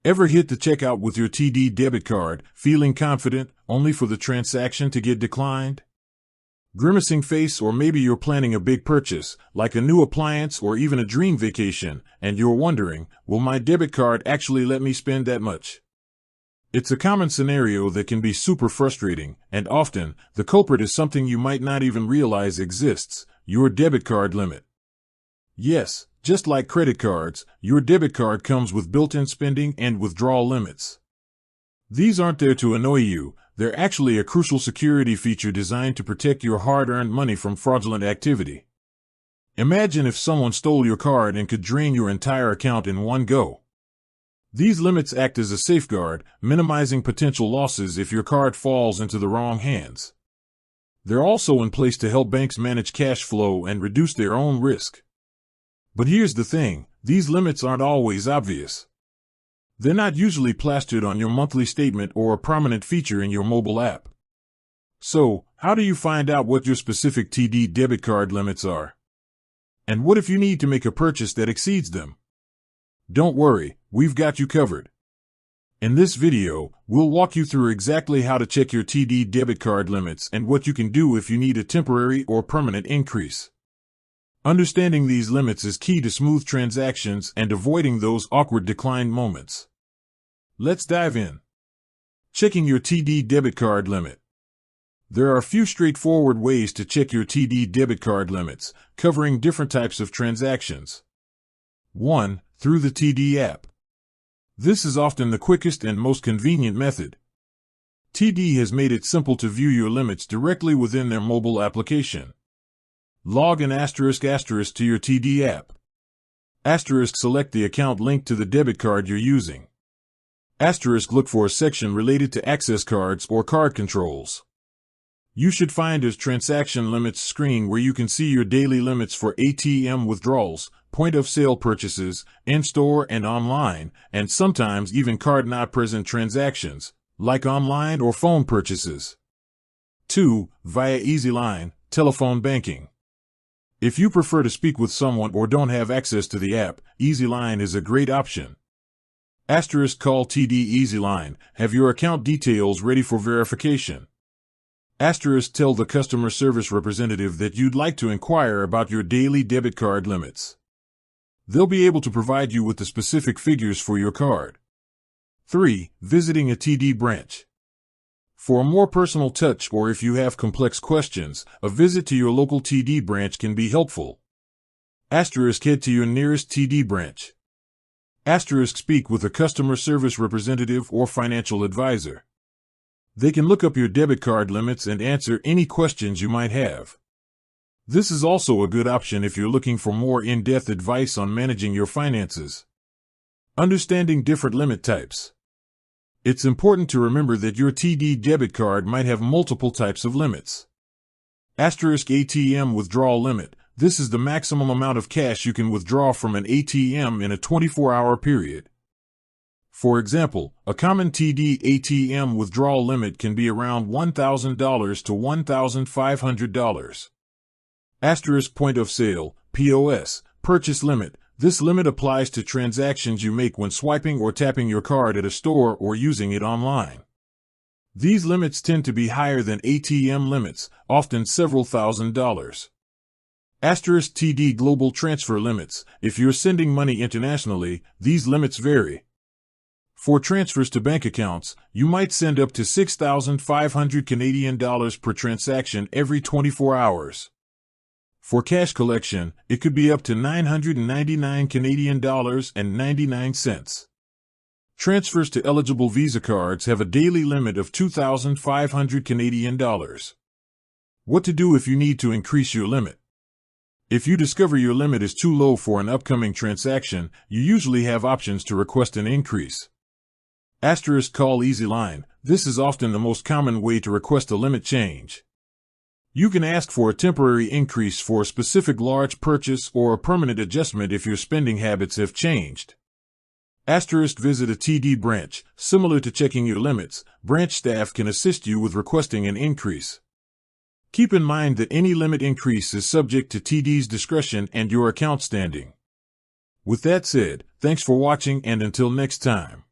Ever hit the checkout with your TD debit card, feeling confident, only for the transaction to get declined? Grimacing face, or maybe you're planning a big purchase, like a new appliance or even a dream vacation, and you're wondering, will my debit card actually let me spend that much? It's a common scenario that can be super frustrating, and often, the culprit is something you might not even realize exists: your debit card limit. Yes, just like credit cards, your debit card comes with built-in spending and withdrawal limits. These aren't there to annoy you, they're actually a crucial security feature designed to protect your hard-earned money from fraudulent activity. Imagine if someone stole your card and could drain your entire account in one go. These limits act as a safeguard, minimizing potential losses if your card falls into the wrong hands. They're also in place to help banks manage cash flow and reduce their own risk. But here's the thing, these limits aren't always obvious. They're not usually plastered on your monthly statement or a prominent feature in your mobile app. So, how do you find out what your specific TD debit card limits are? And what if you need to make a purchase that exceeds them? Don't worry, we've got you covered. In this video, we'll walk you through exactly how to check your TD debit card limits and what you can do if you need a temporary or permanent increase. Understanding these limits is key to smooth transactions and avoiding those awkward decline moments. Let's dive in. Checking your TD debit card limit. There are a few straightforward ways to check your TD debit card limits, covering different types of transactions. 1. Through the TD app. This is often the quickest and most convenient method. TD has made it simple to view your limits directly within their mobile application. Log in *** to your TD app. ** select the account linked to the debit card you're using. ** look for a section related to access cards or card controls. You should find a transaction limits screen where you can see your daily limits for ATM withdrawals, point-of-sale purchases, in-store and online, and sometimes even card-not-present transactions, like online or phone purchases. 2. Via EasyLine, telephone banking. If you prefer to speak with someone or don't have access to the app, EasyLine is a great option. ** Call TD EasyLine, have your account details ready for verification. ** Tell the customer service representative that you'd like to inquire about your daily debit card limits. They'll be able to provide you with the specific figures for your card. 3. Visiting a TD branch. For a more personal touch, or if you have complex questions, a visit to your local TD branch can be helpful. ** Head to your nearest TD branch. * Speak with a customer service representative or financial advisor. They can look up your debit card limits and answer any questions you might have. This is also a good option if you're looking for more in-depth advice on managing your finances. Understanding different limit types. It's important to remember that your TD debit card might have multiple types of limits. * ATM withdrawal limit. This is the maximum amount of cash you can withdraw from an ATM in a 24-hour period. For example, a common TD ATM withdrawal limit can be around $1,000 to $1,500. * Point of sale, POS, purchase limit. This limit applies to transactions you make when swiping or tapping your card at a store or using it online. These limits tend to be higher than ATM limits, often several $1,000s. * TD global transfer limits. If you're sending money internationally, these limits vary. For transfers to bank accounts, you might send up to $6,500 Canadian per transaction every 24 hours. For cash collection, it could be up to $999 Canadian and 99 cents. Transfers to eligible Visa cards have a daily limit of $2,500 Canadian. What to do if you need to increase your limit? If you discover your limit is too low for an upcoming transaction, you usually have options to request an increase. * Call EasyLine. This is often the most common way to request a limit change. You can ask for a temporary increase for a specific large purchase or a permanent adjustment if your spending habits have changed. * Visit a TD branch. Similar to checking your limits, branch staff can assist you with requesting an increase. Keep in mind that any limit increase is subject to TD's discretion and your account standing. With that said, thanks for watching, and until next time.